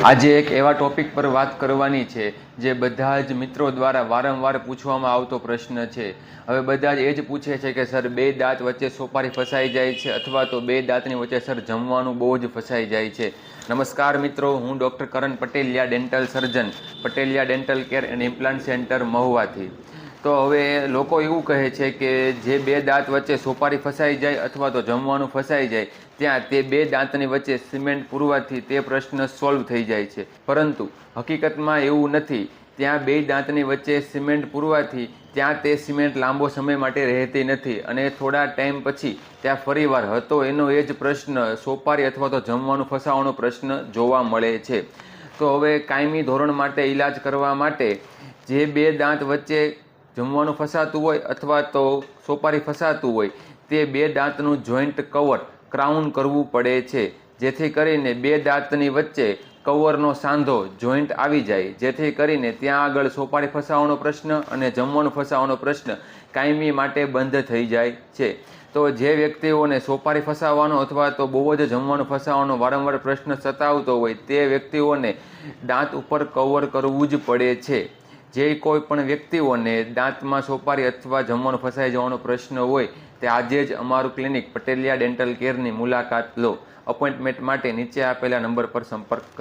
આજે એક એવા ટોપિક પર વાત કરવાની છે જે બધા જ મિત્રો દ્વારા વારંવાર પૂછવામાં આવતો પ્રશ્ન છે. હવે બધા જ એ જ પૂછે છે કે સર બે દાંત વચ્ચે સોપારી ફસાઈ જાય છે અથવા તો બે દાંતની વચ્ચે સર જમવાનું બહુ જ ફસાઈ જાય છે. નમસ્કાર મિત્રો, હું doctor Karan Pateliya, dental surgeon, Pateliya dental care and implant centre મહુવાથી. તો હવે લોકો એવું કહે છે કે જે બે દાંત વચ્ચે સોપારી ફસાઈ જાય અથવા તો જમવાનું ફસાઈ જાય ત્યાં તે બે દાંતની વચ્ચે સિમેન્ટ પૂરવાથી તે પ્રશ્ન સોલ્વ થઈ જાય છે, પરંતુ હકીકતમાં એવું નથી. ત્યાં બે દાંતની વચ્ચે સિમેન્ટ પૂરવાથી ત્યાં તે સિમેન્ટ લાંબો સમય માટે રહેતી નથી અને થોડા ટાઈમ પછી ત્યાં ફરીવાર હતો એનો એ જ પ્રશ્ન, સોપારી અથવા તો જમવાનું ફસાવાનો પ્રશ્ન જોવા મળે છે. તો હવે કાયમી ધોરણ માટે ઈલાજ કરવા માટે જે બે દાંત વચ્ચે જમવાનું ફસાતું હોય અથવા તો સોપારી ફસાતું હોય તે બે દાંતનું જોઈન્ટ કવર ક્રાઉન કરવું પડે છે, જેથી કરીને બે દાંતની વચ્ચે કવરનો સાંધો જોઈન્ટ આવી જાય, જેથી કરીને ત્યાં આગળ સોપારી ફસાવાનો પ્રશ્ન અને જમવાનું ફસાવાનો પ્રશ્ન કાયમી માટે બંધ થઈ જાય છે. તો જે વ્યક્તિઓને સોપારી ફસાવવાનો અથવા તો બહુ જ જમવાનું ફસાવવાનો વારંવાર પ્રશ્ન સતાવતો હોય તે વ્યક્તિઓને દાંત ઉપર કવર કરવું જ પડે છે. જે કોઈ પણ વ્યક્તિઓને દાંતમાં સોપારી અથવા જમવાનું ફસાઈ જવાનો પ્રશ્ન હોય તે આજે જ અમારું ક્લિનિક પટેલિયા ડેન્ટલ કેરની મુલાકાત લો. અપોઇન્ટમેન્ટ માટે નીચે આપેલા નંબર પર સંપર્ક કરો.